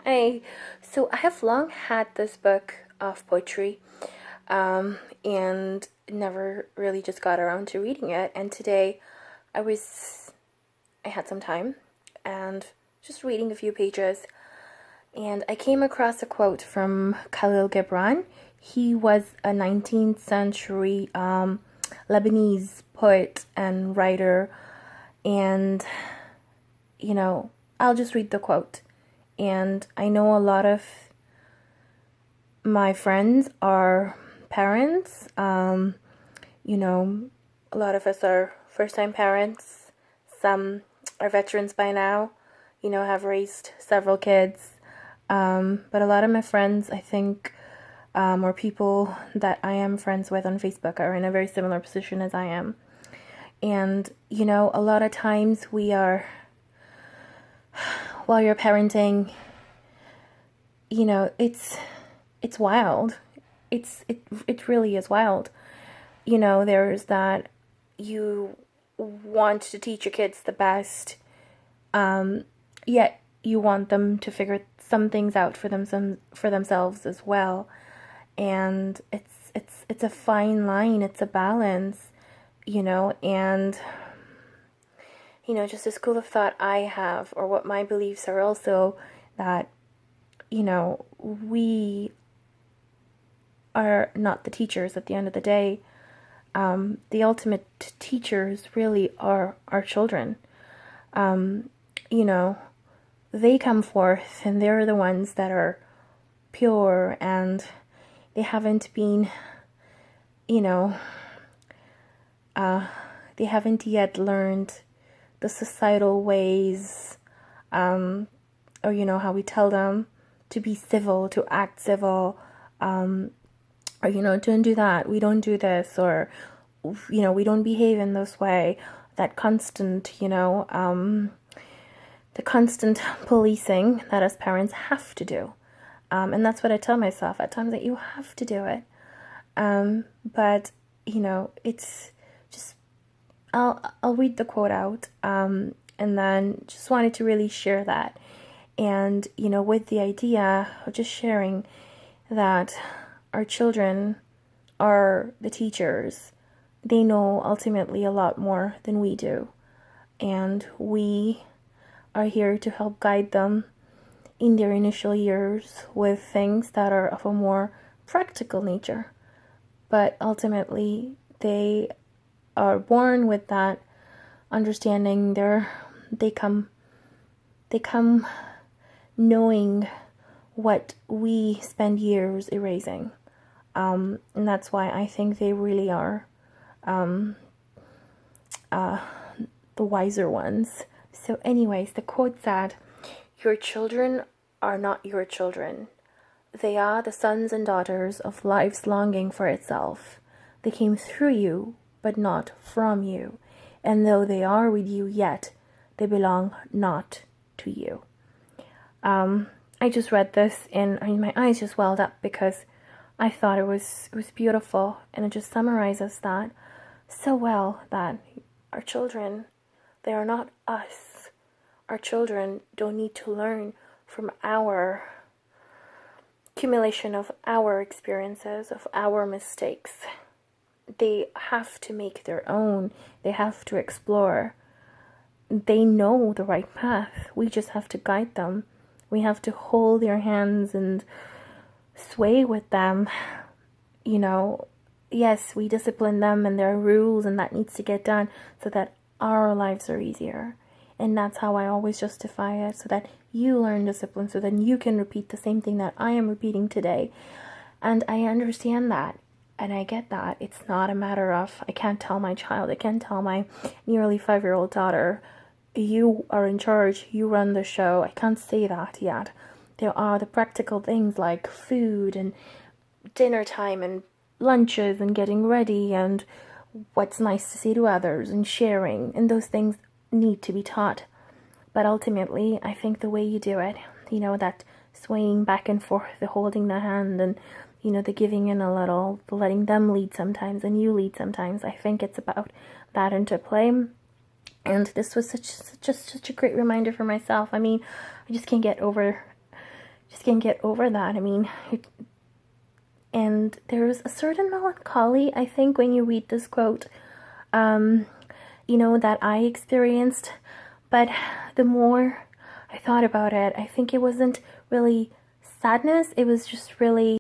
Hi. So I have long had this book of poetry, and never really just got around to reading it. And today I was, I had some time and just reading a few pages, and I came across a quote from Khalil Gibran. He was a 19th century Lebanese poet and writer, and I'll just read the quote. And I know a lot of my friends are parents. A lot of us are first time parents. Some are veterans by now, have raised several kids. But a lot of my friends, I think, or people that I am friends with on Facebook are in a very similar position as I am. And, a lot of times while you're parenting, it's wild. It really is wild. There's that you want to teach your kids the best, yet you want them to figure some things out for themselves as well. And it's a fine line, it's a balance, and just a school of thought I have, or what my beliefs are also, that we are not the teachers at the end of the day. The ultimate teachers really are our children. You know, they come forth and they're the ones that are pure, and they haven't been, you know, they haven't yet learned the societal ways, or how we tell them to be civil, to act civil, or don't do that, we don't do this, or we don't behave in this way. That constant, the constant policing that as parents have to do, and that's what I tell myself at times, that you have to do it. But it's just, I'll read the quote out, and then just wanted to really share that, and with the idea of just sharing that our children are the teachers. They know ultimately a lot more than we do, and we are here to help guide them in their initial years with things that are of a more practical nature. But ultimately, they are born with that understanding. They come knowing what we spend years erasing. And that's why I think they really are the wiser ones. So anyways, the quote said, "Your children are not your children. They are the sons and daughters of life's longing for itself. They came through you, but not from you. And though they are with you yet, they belong not to you." I just read this and my eyes just welled up, because I thought it was beautiful, and it just summarizes that so well, that our children, they are not us. Our children don't need to learn from our accumulation of our experiences, of our mistakes. They have to make their own. They have to explore. They know the right path. We just have to guide them. We have to hold their hands and sway with them. Yes, we discipline them, and there are rules, and that needs to get done so that our lives are easier. And that's how I always justify it, so that you learn discipline, so then you can repeat the same thing that I am repeating today. And I understand that, and I get that. It's not a matter of, I can't tell my child, I can't tell my nearly 5-year-old daughter, you are in charge, you run the show. I can't say that yet. There are the practical things like food and dinner time and lunches and getting ready and what's nice to say to others and sharing, and those things need to be taught. But ultimately, I think the way you do it, that swaying back and forth, the holding the hand, and the giving in a little, the letting them lead sometimes and you lead sometimes, I think it's about that interplay. And this was such a great reminder for myself. I mean, I just can't get over just can't get over that. I mean, and there's a certain melancholy, I think, when you read this quote, that I experienced. But the more I thought about it, I think it wasn't really sadness. It was just really